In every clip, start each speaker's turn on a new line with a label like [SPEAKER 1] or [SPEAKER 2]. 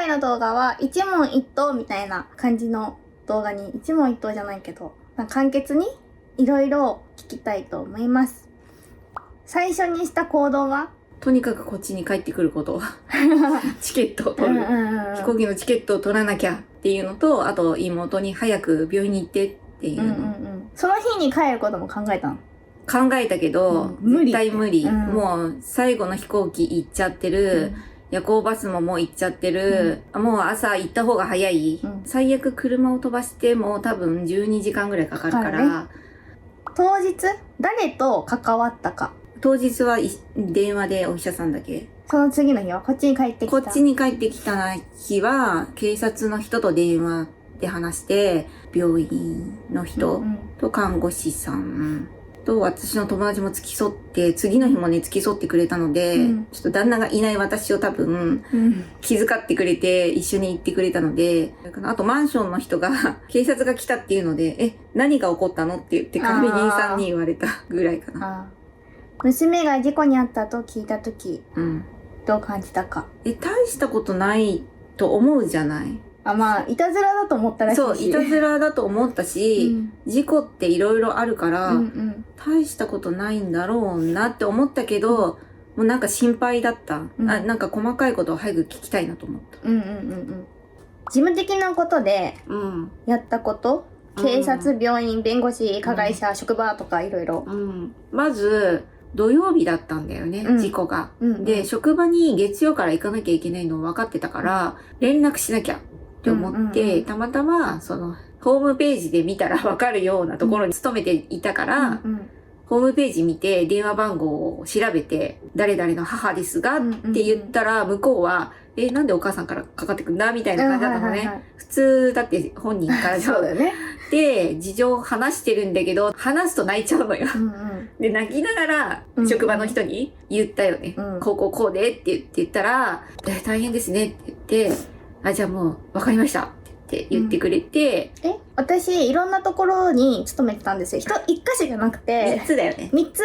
[SPEAKER 1] 回の動画は一問一答みたいな感じの動画に、一問一答じゃないけど、簡潔にいろいろ聞きたいと思います。最初にした行動は？
[SPEAKER 2] とにかくこっちに帰ってくること。チケットを取る。飛行機のチケットを取らなきゃっていうのと、あと妹に早く病院に行ってっていうの。
[SPEAKER 1] その日に帰ることも考えたの？
[SPEAKER 2] 考えたけど、絶対無理。もう最後の飛行機行っちゃってる。夜行バスももう行っちゃってる。もう朝行った方が早い。最悪車を飛ばしても多分12時間ぐらいかかるから。
[SPEAKER 1] 当日、誰と関わったか。
[SPEAKER 2] 当日は電話でお医者さんだけ。
[SPEAKER 1] その次の日はこっちに帰ってきた。
[SPEAKER 2] こっちに帰ってきた日は、警察の人と電話で話して、病院の人と看護師さんと私の友達も付き添って、次の日もね、付き添ってくれたので、ちょっと旦那がいない私を多分、気遣ってくれて、一緒に行ってくれたので、あとマンションの人が、警察が来たっていうので、何が起こったのって言って管理人さんに言われたぐらいかな。
[SPEAKER 1] 娘が事故に遭ったと聞いたとき、どう感じたか？
[SPEAKER 2] 大したことないと思うじゃない。
[SPEAKER 1] まあ、いたずらだと思ったらしいし。
[SPEAKER 2] そう、いたずらだと思ったし、事故っていろいろあるから、大したことないんだろうなって思ったけど、もうなんか心配だった。なんか細かいことを早く聞きたいなと思った。
[SPEAKER 1] 事務的なことで、やったこと、警察、病院、弁護士、加害者、職場とかいろいろ。
[SPEAKER 2] まず、土曜日だったんだよね、事故が。で、職場に月曜から行かなきゃいけないの分かってたから、連絡しなきゃって思って、たまたま、ホームページで見たら分かるようなところに勤めていたから、ホームページ見て、電話番号を調べて、誰々の母ですがって言ったら、向こうは、なんでお母さんからかかってくんだみたいな感じだったのね。普通、だって本人から
[SPEAKER 1] そうだよね。
[SPEAKER 2] で、事情を話してるんだけど、話すと泣いちゃうのよ。で、泣きながら、職場の人に言ったよね。こうこうこうでって言ったら、大変ですねって言って、じゃあもう、わかりましたって言ってくれて。
[SPEAKER 1] 私、いろんなところに勤めてたんですよ。1箇所じゃなくて。
[SPEAKER 2] 3つだよね。
[SPEAKER 1] 3つ。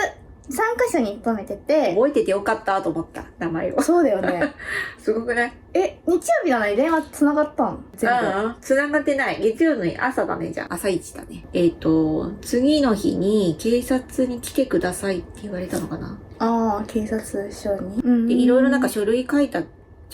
[SPEAKER 1] 3箇所に勤めてて。
[SPEAKER 2] 覚えててよかったと思った、名前を。
[SPEAKER 1] そうだよね。
[SPEAKER 2] すごくない？
[SPEAKER 1] 日曜日なのに電話繋がったの？全部。
[SPEAKER 2] 繋がってない。月曜の朝だね、じゃあ。朝一だね。次の日に警察に来てくださいって言われたのかな。
[SPEAKER 1] 警察署に。
[SPEAKER 2] で、いろいろなんか書類書いた、ち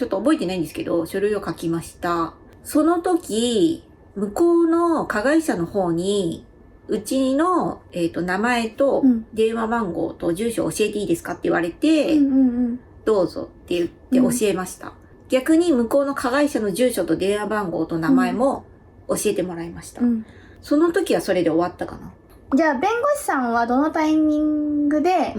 [SPEAKER 2] ょっと覚えてないんですけど、書類を書きました。その時、向こうの加害者の方に、うちの、名前と電話番号と住所教えていいですかって言われて、どうぞって言って教えました。逆に向こうの加害者の住所と電話番号と名前も教えてもらいました。その時はそれで終わったかな。
[SPEAKER 1] じゃあ、弁護士さんはどのタイミングで、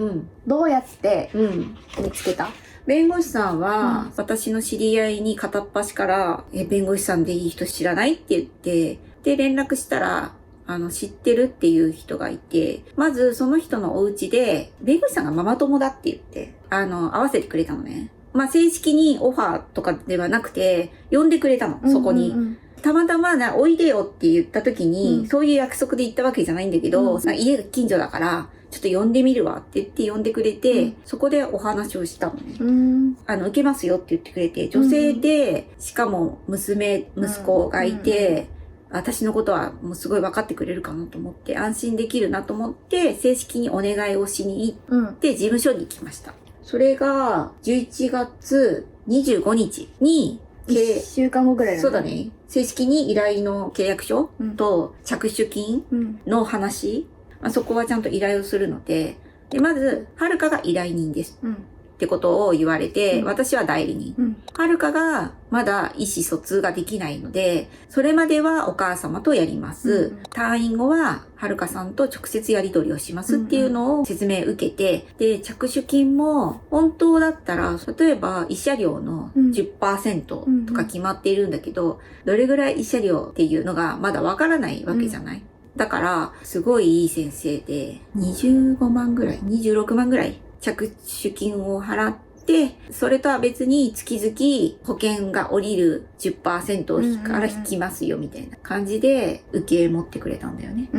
[SPEAKER 1] どうやって見つけた？
[SPEAKER 2] 弁護士さんは、私の知り合いに片っ端から、弁護士さんでいい人知らないって言って、で、連絡したら、知ってるっていう人がいて、まずその人のお家で、弁護士さんがママ友だって言って、会わせてくれたのね。まあ、正式にオファーとかではなくて、呼んでくれたの、そこに。たまたまおいでよって言った時に、そういう約束で行ったわけじゃないんだけど、家が近所だから、ちょっと呼んでみるわって言って呼んでくれて、そこでお話をしたのね。受けますよって言ってくれて、女性で、しかも息子がいて、私のことはもうすごい分かってくれるかなと思って、安心できるなと思って、正式にお願いをしに行って、事務所に行きました。それが、11月25日に、
[SPEAKER 1] 1週間後ぐらいだね。
[SPEAKER 2] そうだね。正式に依頼の契約書と着手金の話、そこはちゃんと依頼をするので、まず、はるかが依頼人です。ってことを言われて、私は代理人。はるかがまだ意思疎通ができないので、それまではお母様とやります。退院後ははるかさんと直接やり取りをしますっていうのを説明受けて、で、着手金も本当だったら、例えば慰謝料の 10% とか決まっているんだけど、どれぐらい慰謝料っていうのがまだわからないわけじゃない。だから、すごいいい先生で、25万ぐらい、26万ぐらい着手金を払って、それとは別に月々保険が降りる 10% から引きますよみたいな感じで受け持ってくれたんだよね。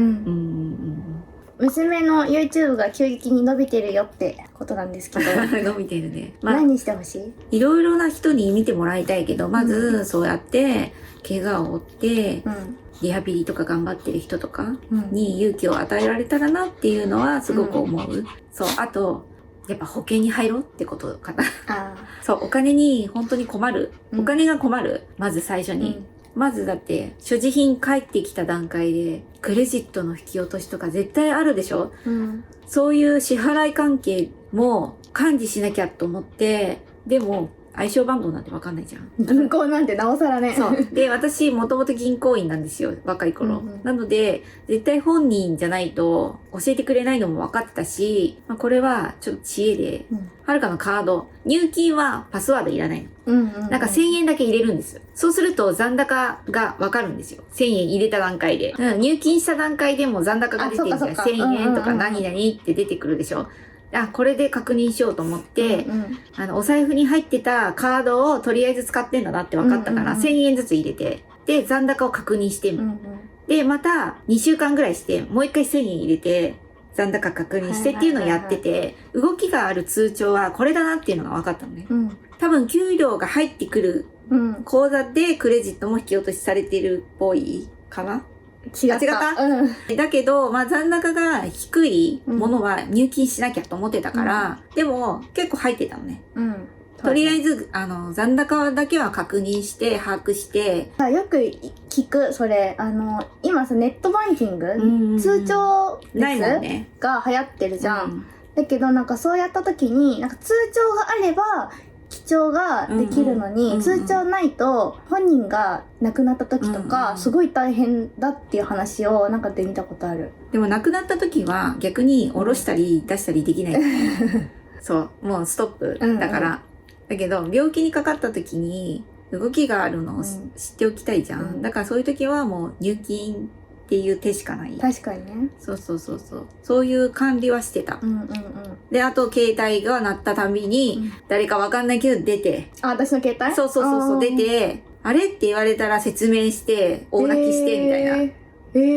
[SPEAKER 1] 娘の YouTube が急激に伸びてるよってことなんですけど
[SPEAKER 2] 伸びてるね。まあ、
[SPEAKER 1] 何してほしい？
[SPEAKER 2] いろいろな人に見てもらいたいけど、まずそうやって怪我を負って
[SPEAKER 1] うん
[SPEAKER 2] リハビリとか頑張ってる人とか
[SPEAKER 1] うん
[SPEAKER 2] に勇気を与えられたらなっていうのはすごく思う。そう、あとやっぱ保険に入ろうってことかな。
[SPEAKER 1] あ
[SPEAKER 2] そう、お金に本当に困る。
[SPEAKER 1] うん
[SPEAKER 2] お金が困る。まず最初
[SPEAKER 1] ー
[SPEAKER 2] に。まずだって所持品返ってきた段階でクレジットの引き落としとか絶対あるでしょ。
[SPEAKER 1] うん
[SPEAKER 2] そういう支払い関係も管理しなきゃと思って、でも暗証番号なんてわかんないじゃん。
[SPEAKER 1] 銀行なんてなおさらね。
[SPEAKER 2] そう。で、私もともと銀行員なんですよ。若い頃。
[SPEAKER 1] うんうん
[SPEAKER 2] なので、絶対本人じゃないと教えてくれないのも分かってたし、まあ、これはちょっと知恵で、
[SPEAKER 1] うん
[SPEAKER 2] はるかのカード、入金はパスワードいらないの。
[SPEAKER 1] うんうんうん、
[SPEAKER 2] なんか1000円だけ入れるんです。そうすると残高がわかるんですよ。1000円入れた段階で。入金した段階でも残高が出てるじゃん。
[SPEAKER 1] あそっかそっか
[SPEAKER 2] 1000円とか
[SPEAKER 1] うんうんうん
[SPEAKER 2] 何々って出てくるでしょ。あ、これで確認しようと思って、
[SPEAKER 1] うん
[SPEAKER 2] お財布に入ってたカードをとりあえず使ってんだなって分かったから、
[SPEAKER 1] うんうんうん
[SPEAKER 2] 1000円ずつ入れて、で、残高を確認して、
[SPEAKER 1] うんうん
[SPEAKER 2] で、また2週間ぐらいして、もう一回1000円入れて、残高確認してっていうのをやってて、動きがある通帳はこれだなっていうのが分かったのね。
[SPEAKER 1] うん
[SPEAKER 2] 多分給料が入ってくる
[SPEAKER 1] うん
[SPEAKER 2] 口座でクレジットも引き落としされてるっぽいかな。
[SPEAKER 1] 違った。
[SPEAKER 2] 違った
[SPEAKER 1] うん
[SPEAKER 2] だけど、まあ残高が低いものは入金しなきゃと思ってたから、でも結構入ってたのね。
[SPEAKER 1] うん
[SPEAKER 2] とりあえず、残高だけは確認して、把握して、
[SPEAKER 1] さよく聞くそれ今さネットバンキング、通帳
[SPEAKER 2] ないもん
[SPEAKER 1] 列
[SPEAKER 2] ね。
[SPEAKER 1] が流行ってるじゃん、
[SPEAKER 2] うん
[SPEAKER 1] だけどなんかそうやった時になんか通帳があれば記帳ができるのに、
[SPEAKER 2] うんうん
[SPEAKER 1] 通帳ないと本人が亡くなった時とか、
[SPEAKER 2] うんうん
[SPEAKER 1] すごい大変だっていう話をなんかで見たことある。
[SPEAKER 2] でも亡くなった時は逆に下ろしたり出したりできない。そう、もうストップだから。
[SPEAKER 1] うん
[SPEAKER 2] だけど、病気にかかった時に動きがあるのを
[SPEAKER 1] うん
[SPEAKER 2] 知っておきたいじゃん。
[SPEAKER 1] うん
[SPEAKER 2] だからそういう時はもう入金っていう手しかない。
[SPEAKER 1] 確かにね。
[SPEAKER 2] そうそうそうそう。そういう管理はしてた。
[SPEAKER 1] うんうんうん。
[SPEAKER 2] で、あと携帯が鳴ったたびに、誰かわかんないけど出て、
[SPEAKER 1] あ、私の携帯？
[SPEAKER 2] そうそうそうそう、出て、あれって言われたら説明して、大泣きして、みたい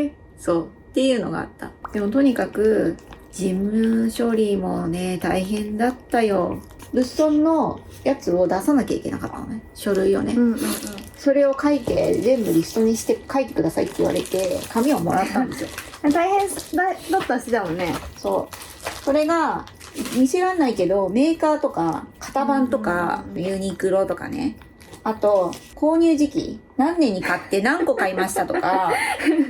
[SPEAKER 2] な。そう。っていうのがあった。でもとにかく、事務処理もね、大変だったよ。物損のやつを出さなきゃいけなかったのね。書類をね。
[SPEAKER 1] うんうんうん。
[SPEAKER 2] それを書いて、全部リストにして書いてくださいって言われて、紙をもらったんですよ。
[SPEAKER 1] 大変だったしだもんね。
[SPEAKER 2] そう。それが、見せらんないけど、メーカーとか、型番とか、ユニクロとかね。あと、購入時期、何年に買って何個買いましたとか、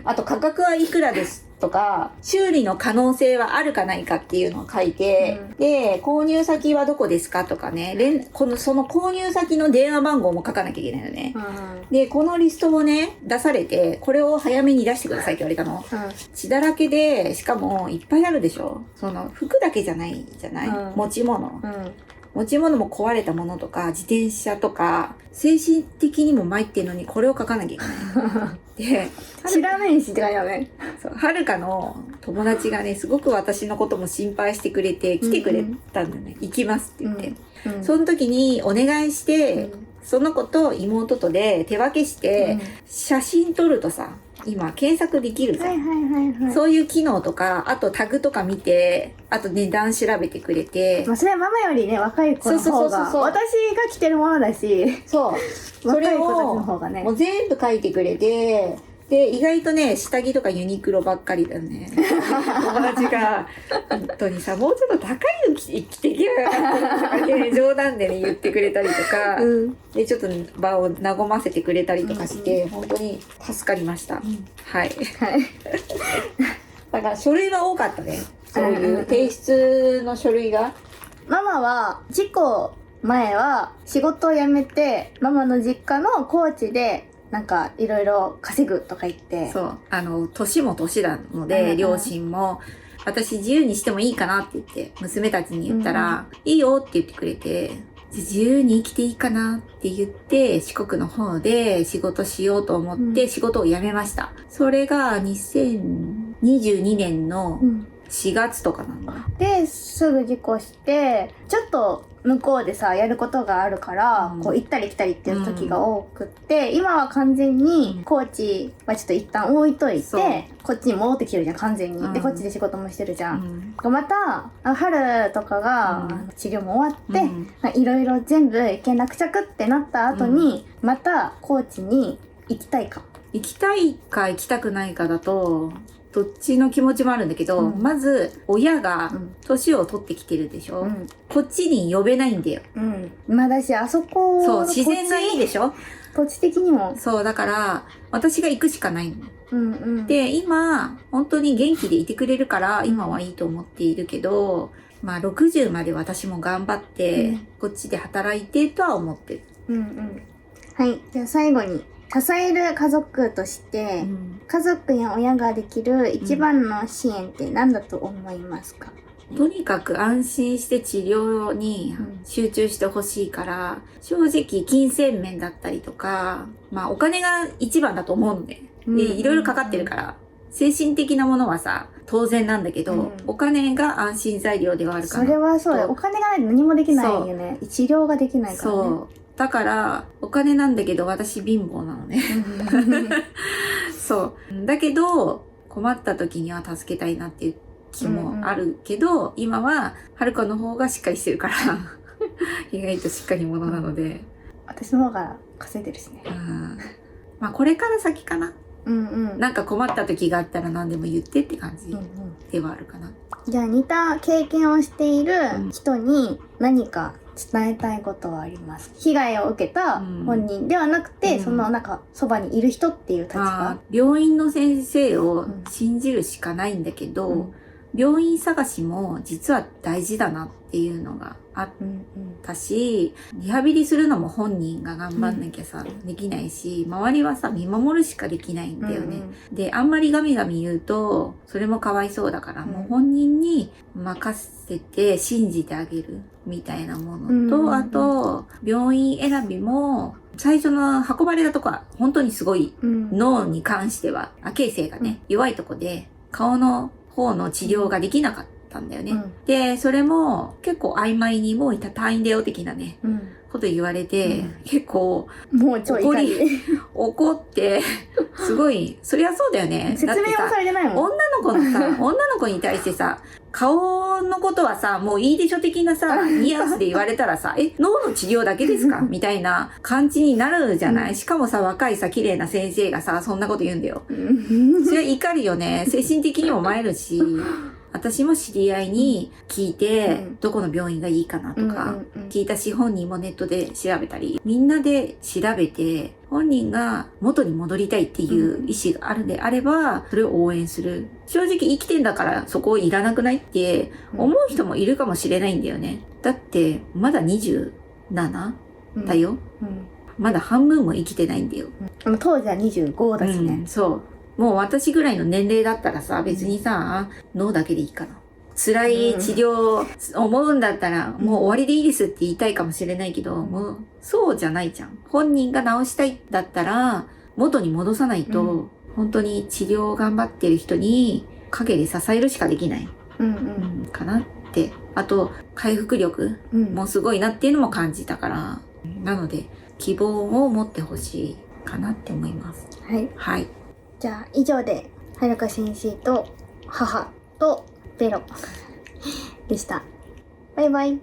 [SPEAKER 2] あと価格はいくらですとか、修理の可能性はあるかないかっていうのを書いて、で、購入先はどこですかとかね、その購入先の電話番号も書かなきゃいけないのね。で、このリストをね、出されて、これを早めに出してくださいって言われたの。血だらけで、しかもいっぱいあるでしょ。その服だけじゃないじゃない、持ち物。持ち物も壊れたものとか、自転車とか、精神的にも参ってるのにこれを書かなきゃいけない。で、
[SPEAKER 1] 知らないしって感じだね。
[SPEAKER 2] そう、はるかの友達がね、すごく私のことも心配してくれて、来てくれたんだよね。行きますって言って。その時にお願いして、その子と妹とで手分けして、写真撮るとさ、今検索できるじゃん。そういう機能とか、あとタグとか見て、あと値段調べてくれて。
[SPEAKER 1] まあそれはママよりね、若い子の方が。私が着てるものだし。
[SPEAKER 2] そう。
[SPEAKER 1] 若い子たちの方がね。
[SPEAKER 2] もう全部書いてくれて、で、意外とね、下着とかユニクロばっかりだね。友達が、本当にさ、もうちょっと高いの着ていけばよかったとかね、冗談でね、言ってくれたりとか、で、ちょっと場を和ませてくれたりとかして、本当に助かりました。はい。だから書類が多かったね。そういう提出の書類が。
[SPEAKER 1] ママは、事故前は仕事を辞めて、ママの実家の高知で、なんかいろいろ稼ぐとか言って。
[SPEAKER 2] そう。年も年なので、両親も、私自由にしてもいいかなって言って、娘たちに言ったら、いいよって言ってくれて、自由に生きていいかなって言って、四国の方で仕事しようと思って仕事を辞めました。それが2022年の4月とかなんだ。
[SPEAKER 1] で、すぐ事故して、ちょっと向こうでさやることがあるから、こう行ったり来たりっていう時が多くって、今は完全にコーチはちょっと一旦置いとい
[SPEAKER 2] そう
[SPEAKER 1] て、こっちに戻ってきてるじゃん完全に、でこっちで仕事もしてるじゃん、また春とかが、治療も終わって、いろいろ全部一件落着ってなった後に、またコーチに行きたいか
[SPEAKER 2] 行きたいか行きたくないかだとどっちの気持ちもあるんだけど、まず親が年を取ってきてるでしょ、こっちに呼べないんだよ。
[SPEAKER 1] まあだしあそこ
[SPEAKER 2] そう自然がいいでしょ、
[SPEAKER 1] 土地的にも。
[SPEAKER 2] そうだから私が行くしかないの。で今本当に元気でいてくれるから今はいいと思っているけど、まあ60まで私も頑張って、こっちで働いてとは思ってる。
[SPEAKER 1] はい、じゃあ最後に支える家族として、家族や親ができる一番の支援って何だと思いますか？
[SPEAKER 2] とにかく安心して治療に集中してほしいから、正直金銭面だったりとか、まあお金が一番だと思うので、いろいろかかってるから、精神的なものはさ、当然なんだけど、お金が安心材料ではあるから。
[SPEAKER 1] それはそうだよ。お金がないと何もできないよね。治療ができないからね。
[SPEAKER 2] そう。だから、お金なんだけど私貧乏なのね。そう。だけど、困った時には助けたいなっていう気もあるけど、今は、はるかの方がしっかりしてるから、意外としっかり者なので。
[SPEAKER 1] 私の方が稼いでるしね。
[SPEAKER 2] まあ、これから先かな。なんか困った時があったら何でも言ってって感じではあるかな。
[SPEAKER 1] じゃあ似た経験をしている人に何か伝えたいことはあります？被害を受けた本人ではなくて、そのなんかそばにいる人っていう立場。
[SPEAKER 2] 病院の先生を信じるしかないんだけど、病院探しも実は大事だなっていうのがあったし、リハビリするのも本人が頑張んなきゃさ、できないし、周りはさ、見守るしかできないんだよね。で、あんまりガミガミ言うと、それもかわいそうだから、もう本人に任せて信じてあげるみたいなものと、あと、病院選びも、最初の運ばれたとこは本当にすごい、脳に関しては、形成がね、弱いとこで、顔の方の治療ができなかったんだよね。で、それも結構曖昧にもう退院だよ的なね、こと言われて、結構、
[SPEAKER 1] もうちょい
[SPEAKER 2] 怒って、すごい、そりゃそうだよね。
[SPEAKER 1] 説明もされてないもん。
[SPEAKER 2] 女の子に対してさ、顔のことはさ、もういいでしょ的なさ、ニュアンスで言われたらさ、脳の治療だけですかみたいな感じになるじゃない？しかもさ、若いさ、綺麗な先生がさ、そんなこと言うんだよ。それは怒るよね。精神的にも参るし、私も知り合いに聞いて、どこの病院がいいかなとか、聞いたし、本人もネットで調べたり、みんなで調べて、本人が元に戻りたいっていう意思があるんであれば、それを応援する。正直生きてんだからそこいらなくないって思う人もいるかもしれないんだよね。だって、まだ27だよ。まだ半分も生きてないんだよ。
[SPEAKER 1] 当時は25だしね。
[SPEAKER 2] そう。もう私ぐらいの年齢だったらさ、別にさ、脳だけでいいかな。辛い治療を思うんだったら、もう終わりでいいですって言いたいかもしれないけど、もうそうじゃないじゃん。本人が治したいんだったら、元に戻さないと、本当に治療を頑張ってる人に陰で支えるしかできない。かなって。あと、回復力もすごいなっていうのも感じたから。なので、希望を持ってほしいかなって思います。はい。
[SPEAKER 1] じゃあ以上ではるか先生と母とベロでした。バイバイ。